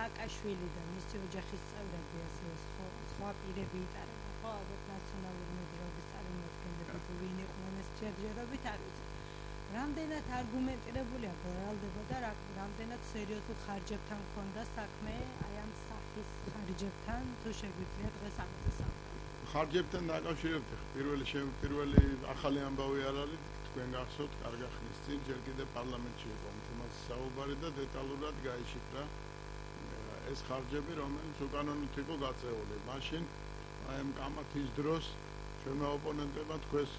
სააკაშვილი და მისი ოჯახის წევრები ასევე სხვა პირები იტარებენ, ხო, ალბათ ნაციონალური მოძრაობის წარმომადგენლები თუ ვინ იყვნენ ეს ჯერჯერობით არ ვიცი. რამდენად არგუმენტირებულია ბრალდება და რამდენად სერიოზულ ხარჯებთან მქონდა საქმე აი ამ სახის ხარჯებთან თუ შეგვიძლია დღეს ამაზე საუბარი. ხარჯებთან დაკავშირებით პირველი ახალი ამბავი არ არის, თქვენ გახსოვთ, კარგი ხნის წინ ჯერ კიდევ პარლამენტში იყო თემაზე საუბარი და დეტალურად გაიშიფრა ეს ხარჯები, რომელიც უკანონოდ იყო გაწეული. მაშინ აი ამ კამათის დროს ჩვენმა ოპონენტებმა თქვენს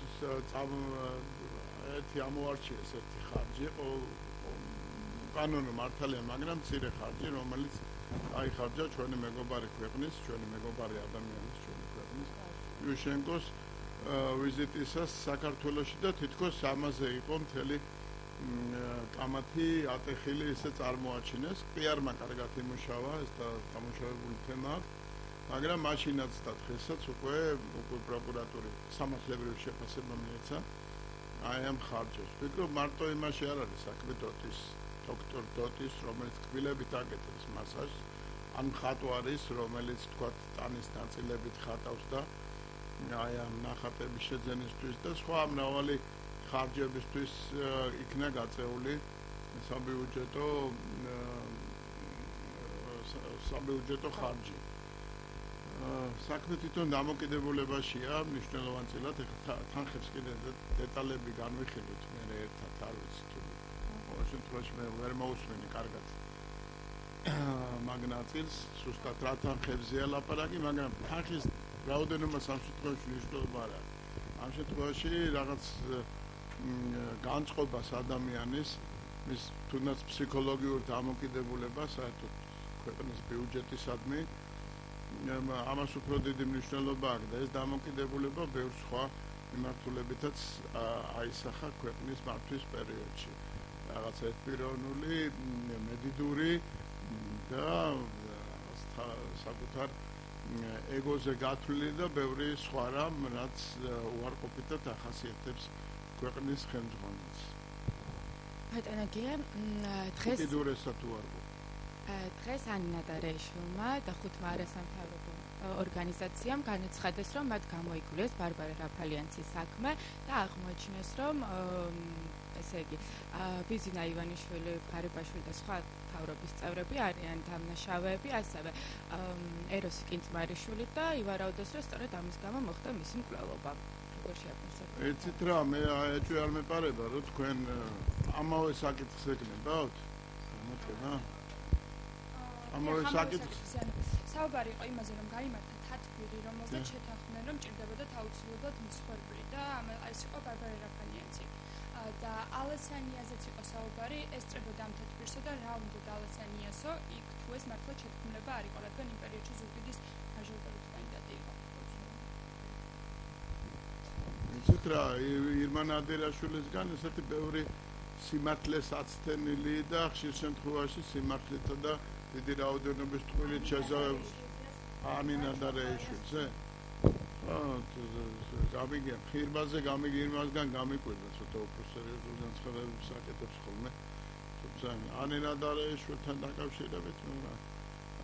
ერთი ამოარჩიეს ერთი ხარჯი, კანონო მართალია, მაგრამ მცირე ხარჯი, რომელიც აიხარჯა ჩვენი მეგობარი ქვეყნის, ჩვენი მეგობარი ადამიანის, ჩვენი ქვეყნის იუშენკოს ვიზიტისას საქართველოში და თითქოს ამაზე იყო მთელი კამათი ატეხილი ისე წარმოაჩინეს. პიარმა კარგად იმუშავა, ეს დამუშავებული თემა აქვს, მაგრამ მაშინაც და დღესაც უკვე პროკურატური სამართლებრივი შეფასება მიეცა აი ამ ხარჯებს. ვფიქრობ, მარტო იმაში არ არის საქმე დოქტორ დოტის, რომელიც კბილებით აკეთებს მასაჟს, ან მხატვარის, რომელიც თქვა ტანის ნაწილებით ხატავს და აი ამ ნახატების შეძენისთვის და სხვა მრავალი ხარჯებისთვის იქნა გაწეული საბიუჯეტო ხარჯი. საქმე თვითონ დამოკიდებულებაშია მნიშვნელოვანწილად, ეხლა თანხებს კიდე დეტალები განვიხილოთ მე ერთად, არ ვიცი თუ ყოველ შემთხვევაში მე ვერ მოусვენი კარგად მაგ ნაწილს, ზუსტად რა თანხებზეა ლაპარაკი, მაგრამ თანხის რაოდენობა ამ შემთხვევაში მნიშვნელობა არ აქვს. ამ შემთხვევაში რაღაც განწყობას ადამიანის, მის თუნდაც ფსიქოლოგიურ დამოკიდებულებას, საერთოდ ქვეყნის ბიუჯეტისადმი ამას უფრო დიდი მნიშვნელობა აქვს და ეს დამოკიდებულება ბევრ სხვა მიმართულებითაც აისახა ქვეყნის მართვის პერიოდში. რაღაც ერთპიროვნული, მედიდური და საკუთარ ეგოზე გათვლილი და ბევრი სხვა რამ, რაც უარყოფითად ახასიათებს ქვეყნის ხელმძღვანელს. ბატონაგია, დღეს კიდურესად უარყოფ. დღეს ანინა დარეიშვილმა და ხუთმა არასამთავრობო ორგანიზაციამ განაცხადეს, რომ მათ გამოიგულეს ბარბარე რაფალიანცის საქმე და აღმოაჩინეს, რომ ესე იგი ბიზინა ივანიშვილი, ფარიბაშვილი და სხვა მთავრობის წევრები არიან დამნაშავეები, ასევე ეროსი კინწმარიშვილი და ივარაუდეს, რომ სწორედ ამის გამო მოხდა მისი მკვლელობა. როგორ შეაფასებთ? იცით რა, მე ეჭვი არ მეპარება, რომ თქვენ ამავე საკითხს ეკნებავთ? გამოთქვა? ამავე საკითხს. საუბარი იყო იმაზე, რომ გაიმართა თათბირი, რომელზეც შეთანხმდნენ, რომ ჭირდებოდათ აუცილებლად მსხვერპლი და ეს იყო ბარბარე რაფალიანცი. და ალესანიაზეც იყო საუბარი, ესწრებოდა ამ თათბირსა და რა უნდა ალესანიასო, იქ თუ ეს მართლა შეთქმულება არ იყო, რადგან იმ პერიოდში ზუგდიდის მაჟორიტარული კანდიდატი იყო. იცით რა, ირმან ადერაშვილისგან ესეთი ბევრი სიმართლეს აცდენილი და ხშირ შემთხვევაში სიმართლეთა და დიდი რაოდენობის ტყუილით შეზავებული ანინა დარეიშვილზე. გამიგია, ხირბაზე იმასგან გამიკვირდა, ცოტა უფრო სერიოზულ განცხადებებს აკეთებს ხოლმე. თუმცა ანინა დარეიშვილთან დაკავშირებით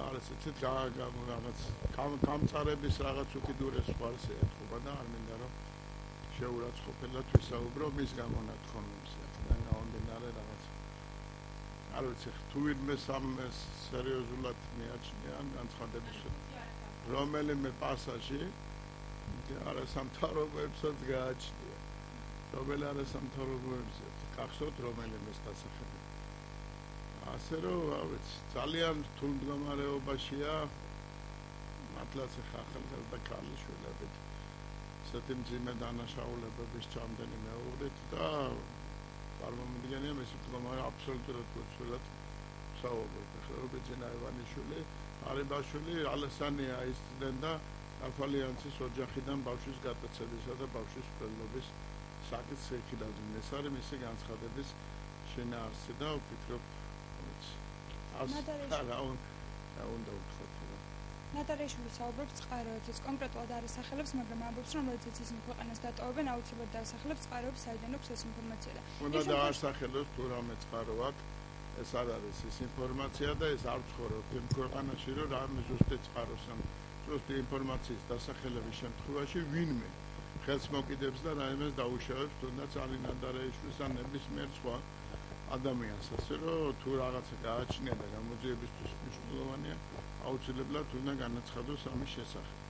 არის იცით რაღაც გამწარების რაღაც უკიდურეს ხვალს ეთქობა და არ მინდა რომ შეურაცხყოფელად ვისაუბრო მის გამონათქონებზე. და გამომდინარე რაღაც არ ვიცი, თუ ვინმე სერიოზულად მიაჩნია განცხადების რომელიმე პასაჟი არასამთავრობოებსაც გააჩნია. რომელი არასამთავრობოებზე გახსოვთ რომელიმეს დასახელება. ასე რომ, არ ვიცი, ძალიან რთულ მდგომარეობაშია მართლაც ახალგაზრდა ქალიშვილებით ესეთი მძიმე დანაშაულებების ჩამდენი მეუღლით და წარმომიდგენია მისი მდგომარეობა აბსოლუტურად უცვლელად საუბრობთ. ახლა ბიძინა ივანიშვილი, ფარიბაშვილი, ალესანია ისწრდნენ და რაფალიანცის ოჯახიდან ბავშვის გატაცებისა და ბავშვის მკვლელობის საკითხს ეხილავდნენ. ეს არის მისი განცხადების შინაარსი და ვფიქრობ, რა უნდა ვთქვათ. ნატარეიშვილი საუბრობს წყაროებს, კონკრეტულად არ ასახელებს, მაგრამ ამბობს, რომ როდესაც ისინი ქვეყანას დატოვებენ, აუცილებლად დაასახელებს წყაროებს, საიდან აქვს ეს ინფორმაცია და უნდა დაასახელოს თუ რამე წყარო აქვს, ეს არ არის ის ინფორმაცია და ეს არ ცხოვრობთ იმ ქვეყანაში, რომ რამე ზუსტი წყაროს ან ზუსტი ინფორმაციის დასახელების შემთხვევაში ვინმე ხელს მოკიდებს და რაიმეს დაუშავებს, თუნდაც ალინ ანდარეიშვილს ან ნებისმიერ სხვა ადამიანს, ასე რომ თუ რაღაცა გააჩნია და გამოძიებისთვის მნიშვნელოვანია, აუცილებლად უნდა განაცხადოს ამის შესახებ.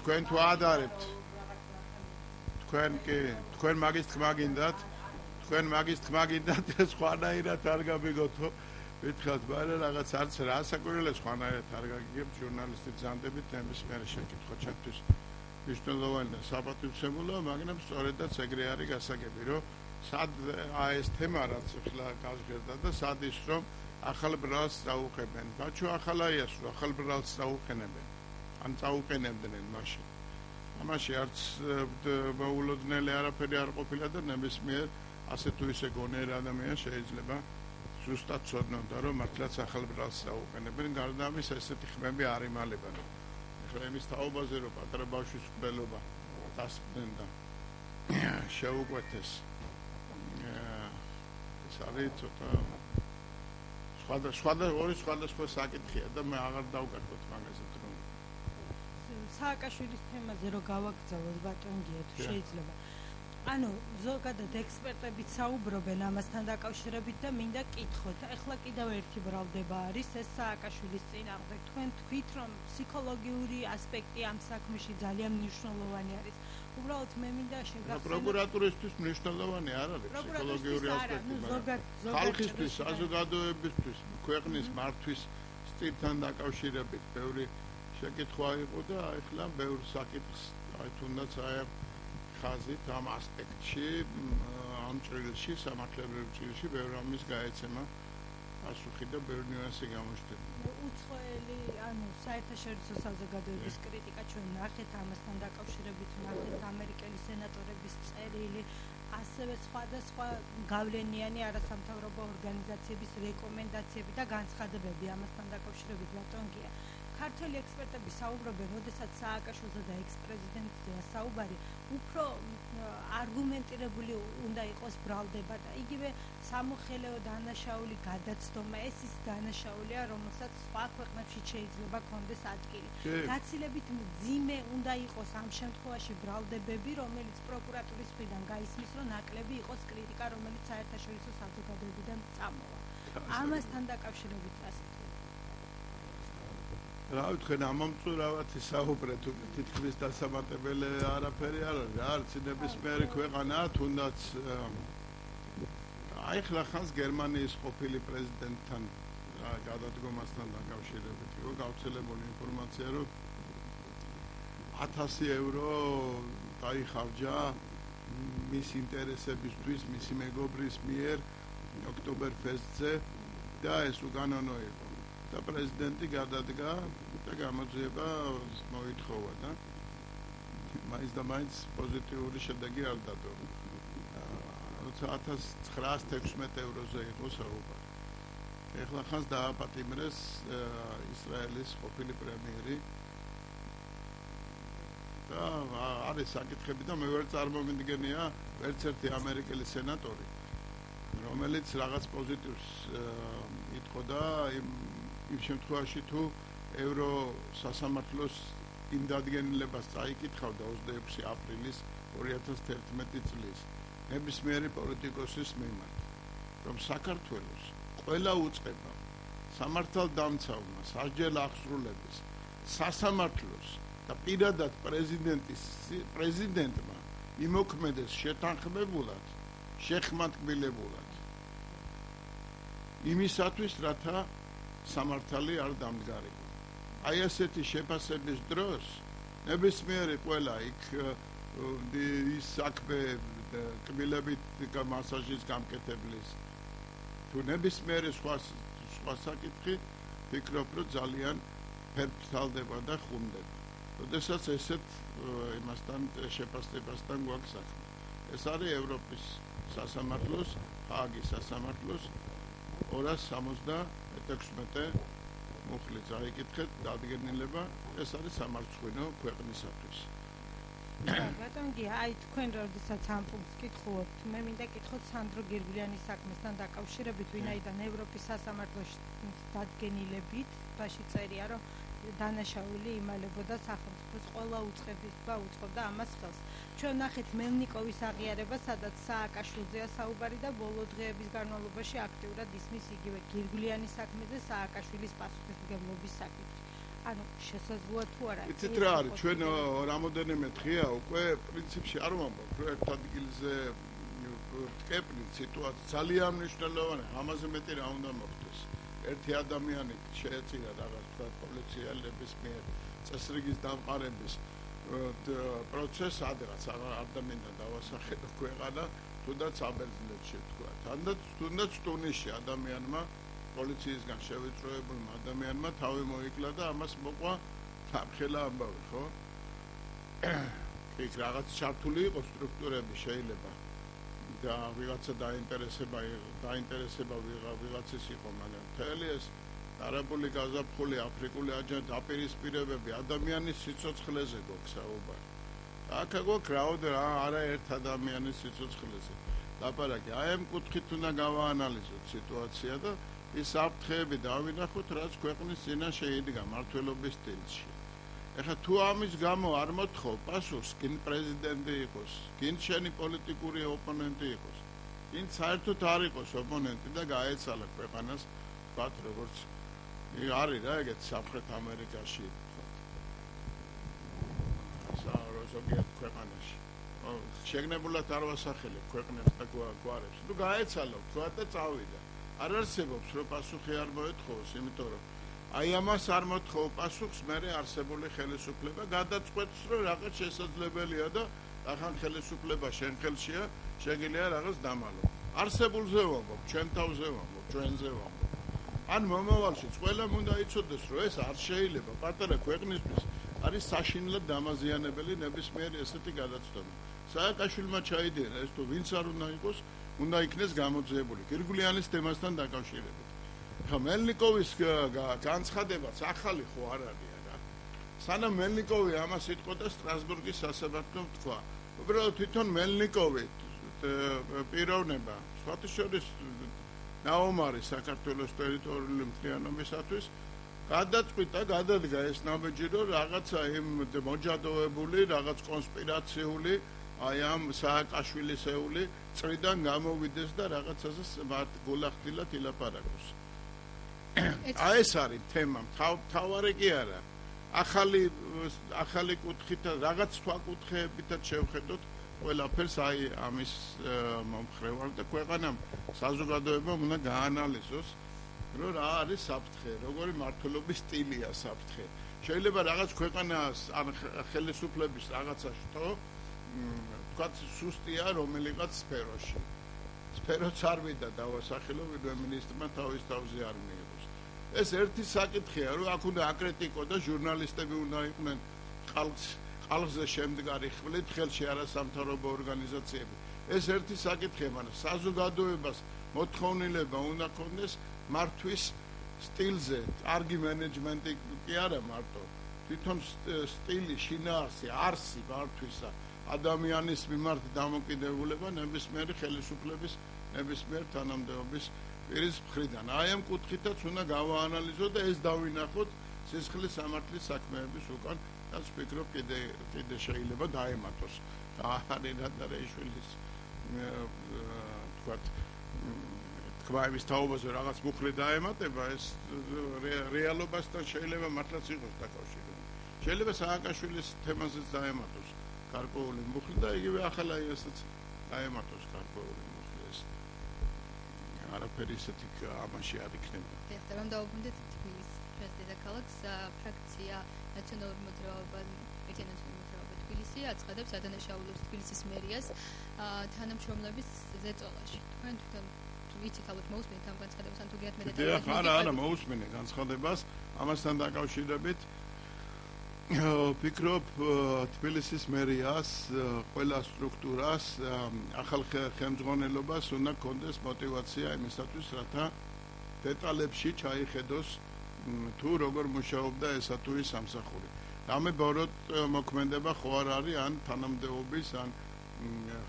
თქვენ თუ ადარებთ თქვენ მაგის თქმა გინდათ სხვანაირად არ გამიგოთო მითხართ მაგრამ რაღაც არც რასაკვირველია სხვანაირად არ გაგიგებთ ჟურნალისტი ბრძანდებით ნებისმიერ შეკითხვა ჩემთვის მნიშვნელოვანია საპატივცემულო მაგრამ სწორედაც ეგრე არის გასაგები რომ სად ეს თემა რაც ახლა გაზღერდა და სად ის რომ ახალ ბრალს წაუყენებენ ბაჩო ახალაიას რომ ახალ ბრალს წაუყენებენ ან წაუყენებდნენ მაშინ ამაში არც მოულოდნელი არაფერი არ ყოფილა და ნებისმიერ ასე თუ ისე გონიერ ადამიანს შეიძლება ზუსტად ცოდნოდა რომ მართლაც ახალ ბრალს წაუყენებენ გარდა ამისა ესეთი ხმები არ იმალება ეხლა იმის თაობაზე რომ პატარა ბავშვის მკვლელობა დასწრდნენ და შეუკვეთეს ეს არის ცოტა სხვადასხვა საკითხია და მე აღარ დავგარკვევთ მაგაზე სააკაშვილის თემაზე რომ გავაგრძელოთ ბატონგია თუ შეიძლება ანუ ზოგადად ექსპერტებიც საუბრობენ ამასთან დაკავშირებით და მინდა კითხოთ ეხლა კიდევ ერთი ბრალდება არის ეს სააკაშვილის წინააღმდეგ თქვენ თქვით რომ ფსიქოლოგიური ასპექტი ამ საქმეში ძალიან მნიშვნელოვანი არის უბრალოდ მე მინდა შეგახსენოთ პროკურატურისთვის მნიშვნელოვანი არ არის ფსიქოლოგიური ასპექტი ხალხისთვის საზოგადოებისთვის ქვეყნის მართვის სტილთან დაკავშირებით ბევრი შეკითხვა იყო და ახლა ბევრ საკითხს აი თუნდაც აი ხაზით ამ ასპექტში ამ ჭრილში სამართლებრივ ჭრილში ბევრ ამის გაეცემა პასუხი და ბევრი ნიუანსი გამოჩნდება უცხოელი ანუ საერთაშორისო საზოგადოების კრიტიკა ჩვენ ნახეთ ამასთან დაკავშირებით ნახეთ ამერიკელი სენატორების წერილი ასევე სხვადასხვა გავლენიანი არასამთავრობო ორგანიზაციების რეკომენდაციები და განცხადებები ამასთან დაკავშირებით ბატონგია ქართული ექსპერტები საუბრობენ, როდესაც სააკაშვილზე და ექს-პრეზიდენტზეა საუბარი, უფრო არგუმენტირებული უნდა იყოს ბრალდება და იგივე სამოხელეო დანაშაული გადაცდომა, ეს ის დანაშაულია, რომელსაც სხვა ქვეყნებში შეიძლება კონდეს ადგილი. გაცილებით მძიმე უნდა იყოს ამ შემთხვევაში ბრალდებები, რომელიც პროკურატურის მხრიდან გაისმის, რომ ნაკლები იყოს კრიტიკა, რომელიც საერთაშორისო საზოგადოებიდან წამოვა. ამასთან დაკავშირებით ასე რა ვთქვენ ამომწურავად ისაუბრეთ თითქმის დასამატებელი არაფერი არ არის არც ნებისმიერი ქვეყანა თუნდაც აი ხლა ხანს გერმანიის ყოფილი პრეზიდენტთან გადადგომასთან დაკავშირებით იყო გავრცელებული ინფორმაცია რომ 1000 ევრო დაიხარჯა მის ინტერესებისთვის მისი მეგობრის მიერ ოქტომბერფესტზე და ეს უკანონო იყო და პრეზიდენტი გადადგა და გამოძიება მოითხოვა და მაინც და მაინც პოზიტიური შედეგი არ დადო. როცა 1916 ევროზე იყო საუბარი. ეხლა ხანს დააპატიმრეს ისრაელის ყოფილი პრემიერი და არის საკითხები და მე ვერ წარმომიდგენია ერთ-ერთი ამერიკელი სენატორი რომელიც რაღაც პოზიტივს იტყოდა იმ შემთხვევაში თუ ევრო სასამართლოს იმ დადგენილებას წაიკითხავდა 26 აპრილის 2011 წლის ნებისმიერი პოლიტიკოსის მიმართ რომ საქართველოს ყველა უწყება სამართალდამცავმა სასჯელ აღსრულების სასამართლოს და პირადად პრეზიდენტმა იმოქმედეს შეთანხმებულად შეხმატკბილებულად იმისათვის რათა სამართალი არ დამდგარიყო. აი ასეთი შეფასების დროს ნებისმიერი ყველა იქ ის საქმე კბილებით მასაჟის გამკეთებლის თუ ნებისმიერი სხვა საკითხი ფიქრობ რომ ძალიან ფერფლდება და ხუმდება. როდესაც ესეთ იმასთან შეფასებასთან გვაქვს საქმე. ეს არის ევროპის სასამართლოს, ჰააგის სასამართლოს 276 მუხლი წაიკითხეთ დადგენილება, ეს არის სამარცხვინო ქვეყნისათვის. ბატონ გი, აი თქვენ როდესაც ამ პუნქტს კითხულობთ, მე მინდა კითხოთ სანდრო გირგვლიანის საქმესთან დაკავშირებით, ვინაიდან ევროპის სასამართლოს დადგენილებით ბაში წერია, რომ დანაშაული იმალებოდა სახელმწიფოს ყველა უწყება უწყობდა ამას ხელს. ჩვენ ნახეთ მელნიკოვის აღიარება, სადაც სააკაშვილზეა საუბარი და ბოლო დღეების განმავლობაში აქტიურად ისმის იგივე გირგვლიანის საქმეზე სააკაშვილის პასუხისმგებლობის საკითხი. ანუ შესაძლოა თუ არა? იცით რა არის, ჩვენ რამოდენიმე დღეა უკვე პრინციპში არ ვამბობ, რომ ერთ ადგილზე ვტკეპნით სიტუაცია ძალიან მნიშვნელოვანია, ამაზე მეტი რა უნდა მოხდეს. ერთი ადამიანი შეეწირა რაღაც თქვა პოლიციელების მიერ წესრიგის დამყარების პროცესს, ადრეც არ დამინდა დავასახელო ქვეყანა, თუნდაც აბერძლეთში თქვა. თუნდაც ტუნისში ადამიანმა პოლიციისგან შევიწროებულმა ადამიანმა თავი მოიკლა და ამას მოყვა სამხელა ამბავი, ხო? იქ რაღაც ჩართული იყო სტრუქტურები შეიძლება და ვიღაცა დაინტერესება ვიღაცის იყო, მაგრამ მთელი ეს არაბული გაზაფხული, აფრიკული დაპირისპირებები ადამიანის სიცოცხლეზე გვაქვს საუბარი. აქ გვაქვს არა ერთ ადამიანის სიცოცხლეზე ლაპარაკი. აი ამ კუთხით უნდა გავაანალიზოთ სიტუაცია და ის საფრთხეები დავინახოთ, რაც ქვეყნის წინაშე იდგა მმართველობის სტილში. ეხლა თუ ამის გამო არ მოთხოვ პასუხს, გინ პრეზიდენტი იყოს, გინ შენი პოლიტიკური ოპონენტი იყოს, გინ საერთოდ არ იყოს ოპონენტი და გაეცალა ქვეყანას, ვთქვათ, როგორც არის რა ეგეთ სამხრეთ ამერიკაში, ვთქვათ. ზოგიერთ ქვეყანაში. შეგნებულად არ ვასახელებ ქვეყნებს და გვარებს. ნუ გაეცალა, ვთქვათ და წავიდა. არ არსებობს რომ პასუხი არ მოეთხოვოს, იმიტომ რომ აი ამას არ მოთხოვ პასუხს, მერე არსებული ხელისუფლება გადაწყვეტს, რომ რაღაც შესაძლებელია და ახან ხელისუფლება შენ ხელშია, შეგიძლია რაღაც დამალო. არსებულზე ვამბობ, ჩვენ თავზე ვამბობ, ჩვენზე ვამბობ. ან მომავალშიც ყველამ უნდა იცოდეს, რომ ეს არ შეიძლება პატარა ქვეყნისთვის არის საშინლად დამაზიანებელი ნებისმიერი ესეთი გადაცდომა. სააკაშვილმა ჩაიდენა ეს თუ ვინც არ უნდა იყოს, უნდა იქნეს გამოძიებული გირგვლიანის თემასთან დაკავშირებით. ხა მელნიკოვის განცხადებაც ახალი ხო არ არის რა. სანამ მელნიკოვი ამას იტყოდა სტრასბურგის სასამართლომ თქვა. უბრალოდ თვითონ მელნიკოვი პიროვნება, სხვათა შორის ნაომარი საქართველოს ტერიტორიული მთლიანობისათვის გადაწყვიტა, გადადგა ეს ნაბიჯი, რომ რაღაცა იმ მოჯადოებული, რაღაც კონსპირაციული აი ამ სააკაშვილისეული წრიდან გამოვიდეს და რაღაცაზე გულახდილად ილაპარაკოს. აი ეს არის თემა, თავარი კი არა. ახალი კუთხით რაღაც სხვა კუთხეებითაც შევხედოთ ყველაფერს აი ამის მომხრევარ და ქვეყანამ საზოგადოებამ უნდა გაანალიზოს, რომ რა არის საფრთხე, როგორი მმართველობის სტილია საფრთხე. შეიძლება რაღაც ქვეყანას ან ხელისუფლების რაღაცა შტო თქვათ სუსტია რომელიღაც სფეროში. სფეროც არ ვიდა დავასახელო, ვიდრე მინისტრმა თავის თავზე არ მიიღოს. ეს ერთი საკითხია, რომ აქ უნდა აკრიტიკო და ჟურნალისტები უნდა იყვნენ ხალხზე შემდგარი ხვლით, ხელში არასამთავრობო ორგანიზაციები. ეს ერთი საკითხია, მაგრამ საზოგადოებას მოთხოვნილება უნდა ქონდეს მართვის სტილზე, კარგი მენეჯმენტი კი არა მარტო. თვითონ სტილი, შინაარსი, არსი მართვისა, ადამიანის მიმართ დამოკიდებულება ნებისმიერი ხელისუფლების, ნებისმიერ თანამდებობის პირის მხრიდან. აი ამ კუთხითაც უნდა გავაანალიზოთ და ეს დავინახოთ სისხლის სამართლის საქმეების უკან. რაც ვფიქრობ კიდე შეიძლება დაემატოს. არინა დარეიშვილის თქვათ თქვაების თაობაზე რაღაც მუხლი დაემატება, ეს რეალობასთან შეიძლება მართლაც იყოს დაკავშირებული. შეიძლება სააკაშვილის თემაზეც დაემატოს გარკვეული მუხლი და იგივე ახლა ესაც დაემატოს გარკვეული მუხლი. ეს არაფერი ისეთი ამაში არ იქნება. ეხლა დავუბრუნდეთ თბილისის დედაქალაქს, ფრაქცია ნაციონალური მოძრაობა თბილისი აცხადებს ადანაშაულებს თბილისის მერიას თანამშრომლების ზეწოლაში. თქვენ თვითონ ვიცით ალბათ მოусმინეთ ამ განცხადებას, ან თუ გიათ მე არა მოусმინე განცხადებას, ამასთან დაკავშირებით ვფიქრობ თბილისის მერიას ყველა სტრუქტურას ახალ ხელმძღვანელობას უნდა კონდეს мотивация იმისათვის, რათა დეტალებში ჩაიხედოს თუ როგორ მუშაობდა ესა თუ ის სამსახური. დამებოროთ მოქმედება ხო არ არის ან თანამდებობის ან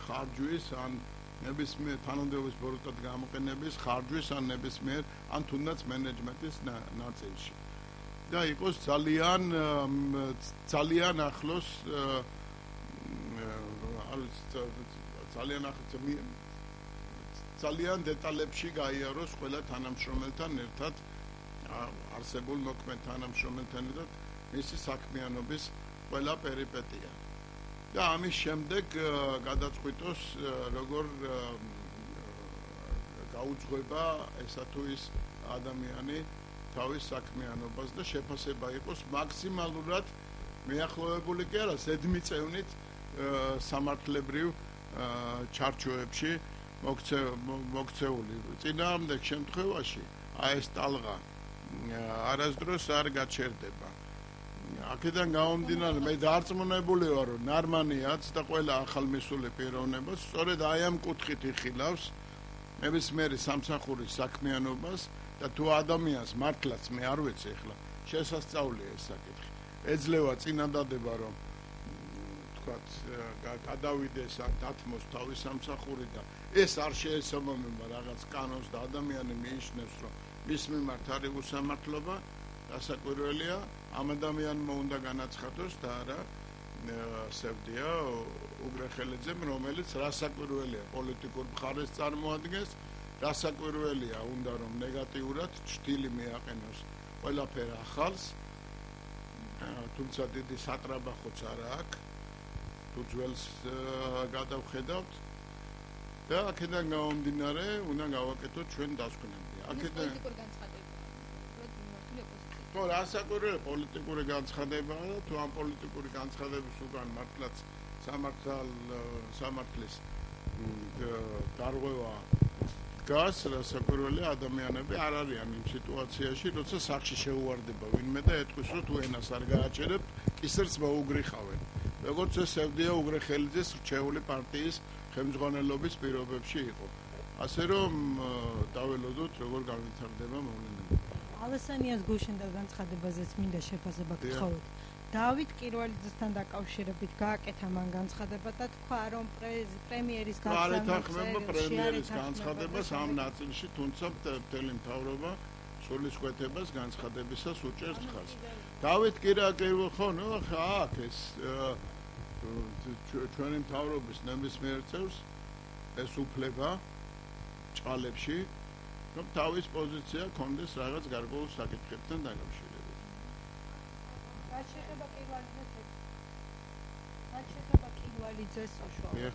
ხარჯვის ან ნებისმიერ თანამდებობის ბოროტად გამოყენების ხარჯვის ან ნებისმიერ ან თუნდაც მენეჯმენტის ნაწილში. და იყოს ძალიან ახლოს ძალიან დეტალებში გაიაროს ყველა თანამშრომელთან ერთად არსებულ მოქმედ თანამშრომელთან ერთად მისი საქმიანობის ყველა პერიპეტია. და ამის შემდეგ გადაწყვიტოს როგორ გაუძღვება ესა თუ ის ადამიანი თავის საქმიანობას და შეფასება იყოს მაქსიმალურად მეახლოვებული კი არა ზედმიწევნით სამართლებრივ ჩარჩოებში მოქცეული. წინააღმდეგ შემთხვევაში ეს ტალღა არასდროს არ გაჩერდება. აქედან გამომდინარე მე დარწმუნებული ვარ, რომ ნარმანიაც და ყველა ახალმისული პიროვნებას სწორედ აი ამ კუთხით იხილავს ნებისმიერი სამსახურის საქმიანობას და თუ ადამიანს მართლაც მე არ ვიცი ახლა შესასწავლია ეს საკითხი. ეძლევა წინადადება რომ თქვათ გადავიდეს ან დათმოს თავის სამსახური და ეს არ შეესაბამება რაღაც კანონს და ადამიანი მიიჩნევს რომ მის მიმართ არის უსამართლობა, დასაკვირველია ამ ადამიანმა უნდა განაცხადოს და არა სევდია უგრეხელიძემ, რომელიც რასაკვირველია პოლიტიკურ მხარეს წარმოადგენს, რასაკვირველია უნდა რომ ნეგატიურად ჭრილი მიაყენოს ყველაფერ ახალს, თუმცა დიდი სატრაბახოც არა აქვს, თუ ძველს გადავხედავთ და აქედან გამომდინარე უნდა გავაკეთოთ ჩვენ დასკვნები. აქედან ხო, რასაკვირველია პოლიტიკური განცხადებაა და თუ ამ პოლიტიკური განცხადების უკან მართლაც სამართლის დარღვევა დგას, რასაკვირველია ადამიანები არ არიან იმ სიტუაციაში, როცა სახში შეუვარდება ვინმე და ეტყვის, რომ თუ ენას არ გააჩერებთ, კისერს მოუგრიხავენ. როგორც ეს სევდია უგრეხელიძეს რჩეული პარტიის ხელმძღვანელობის პირობებში იყო. ასე რომ დაველოდოთ როგორ განვითარდება მოვლენები. ალესანიას გუშინ და განცხადებაზეც მინდა შეფასება გთხოვოთ. დავით კირვალიძესთან დაკავშირებით გააკეთა მან განცხადება და თქვა რომ პრემიერის პრემიერის განცხადებას ამ ნაწილში თუმცა მთელი მთავრობა სულისკვეთებას განცხადებისას უჭერს ხაზს. დავით კირვალიძე ხო ნუ აქ ეს ჩვენი მთავრობის ნებისმიერ წევს ეს უფლება ჭალებში რომ თავის პოზიცია კონდეს რაღაც გარკვეულ საკითხებთან დაკავშირებით. რაც შეეხება კირვალიძეს უშუალოდ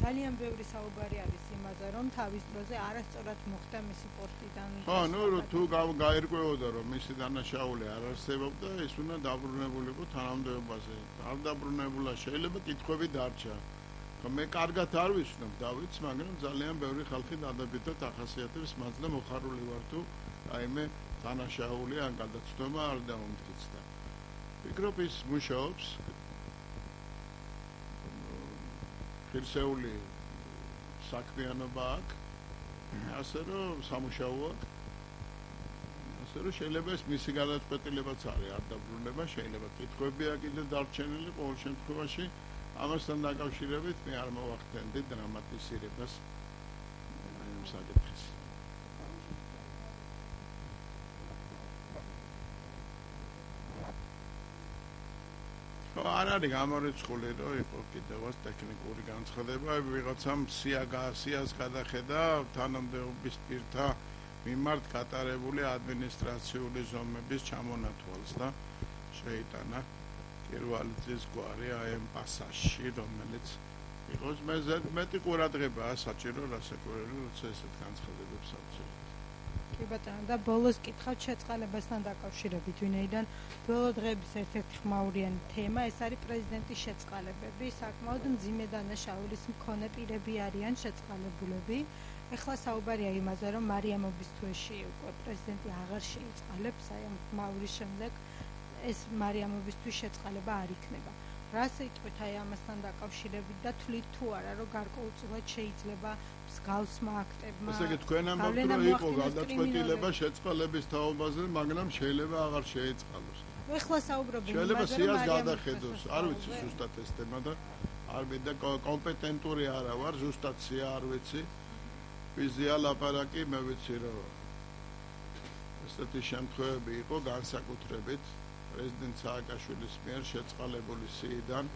ძალიან ბევრი საუბარი არის იმაზე რომ თავის დროზე არასწორად მოხდა მისი პოსტიდან. ხო, ნუ თუ გაირკვეოდა რომ მისი დანაშაული არ არსებობდა, ის უნდა დაბრუნებულიყო თანამდებობაზე. არ დაბრუნებულა შეიძლება კითხვები დარჩა. მე კარგად არ ვიცნობ დავითს, მაგრამ ძალიან ბევრი ხალხი დადებითად ახასიათებს მას და მოხარული ვარ თუ რაიმე დანაშაული ან გადაცნობა არ დაუმტკიცდა. ვფიქრობ ის მუშაობს ხილსეული საქმიანობა აქვს, ასე რომ სამუშაო აქვს, ასე რომ შეიძლება ეს მისი გადაწყვეტილებაც არის არ დაბრუნება, შეიძლება კითხვებია კიდე დარჩენილი ყოველ შემთხვევაში. ამასთან დაკავშირებით მე არ მოვახდენდი დრამატიზირებას ამ საკითხის. არ არის გამორიცხული რომ იყო კიდევაც ტექნიკური განცხადება, ვიღაცამ სიას გადახედა თანამდებობის პირთა მიმართ გატარებული ადმინისტრაციული ზომების ჩამონათვალს და შეიტანა კირვალიძის გვარი აი ამ პასაჟში, რომელიც იყოს მეტი ყურადღებაა საჭირო რასაკვირველია, როცა ესეთ განცხადებებს ავწერთ. კი ბატონო, და ბოლოს კითხავთ შეწყალებასთან დაკავშირებით, ვინაიდან ბოლო დღეების ერთ-ერთი ხმაურიანი თემა ეს არის პრეზიდენტის შეწყალებები, საკმაოდ მძიმე დანაშაულის მქონე პირები არიან შეწყალებულები. ეხლა საუბარია იმაზე, რომ მარიამობის თვეში უკვე პრეზიდენტი აღარ შეიწყალებს, აი ამ ხმაურის შემდეგ ეს მარიამობისთვის შეწყალება არ იქნება. რას იტყვით აი ამასთან დაკავშირებით და თვლით თუ არა რომ გარკვეულწილად შეიძლება მსგავსმა აქტებმა ესე იგი თქვენ ამბობთ რომ იყო გადაწყვეტილება შეწყალების თაობაზე, მაგრამ შეიძლება აღარ შეეწყალოს. ეხლა საუბრობენ შეიძლება სიას გადახედოს, არ ვიცი ზუსტად ეს თემა და არ მე და კომპეტენტური არა ვარ, ზუსტად სია არ ვიცი. ვიზია ლაპარაკი, მე ვიცი რომ ესეთი შემთხვევები იყო განსაკუთრებით პრეზიდენტ სააკაშვილის მიერ შეწყალებული სიიდან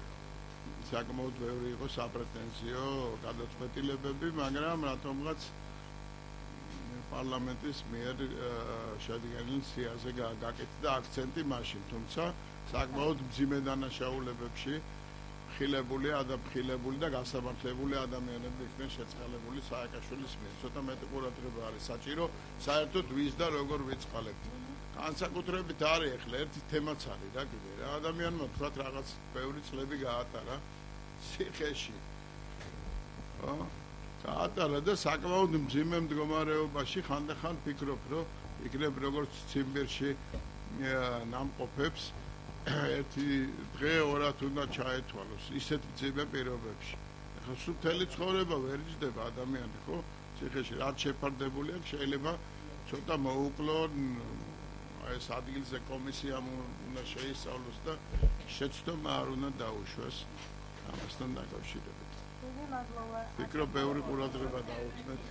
საკმაოდ ბევრი იყო საპრეტენზიო გადაწყვეტილებები, მაგრამ რატომღაც პარლამენტის მიერ შედგენილ სიაზე გაკეთდა აქცენტი მაშინ, თუმცა საკმაოდ მძიმე დანაშაულებებში ხილებული და გასამართლებული ადამიანები იქნენ შეწყალებული სააკაშვილის მიერ. ცოტა მეტი ყურადღება არის საჭირო, საერთოდ ვის და როგორ ვიწყალებთ. განსაკუთრებით არის ახლა ერთი თემაც არის რა კიდე რა ადამიანმა თქვათ რაღაც ბევრი წლები გაატარა ციხეში. ხო? გაატარა და საკმაოდ მძიმე მდგომარეობაში ხანდახან ფიქრობ რომ იქნებ როგორც ციმბირში ნამყოფებს ერთი დღე ორად უნდა ჩაეთვალოს ისეთ მძიმე პირობებში. ახლა სულ მთელი ცხოვრება ვერ იჯდება ადამიანი ხო? ციხეში რაც შეფარდებული აქვს შეიძლება ცოტა მოუკლონ ეს ადგილზე კომისიამ უნდა შეისწავლოს და შეცდომა არ უნდა დაუშვეს ამასთან დაკავშირებით. მადლობა. ფიქრობ ბევრი ყურადღება დაუთმეთ.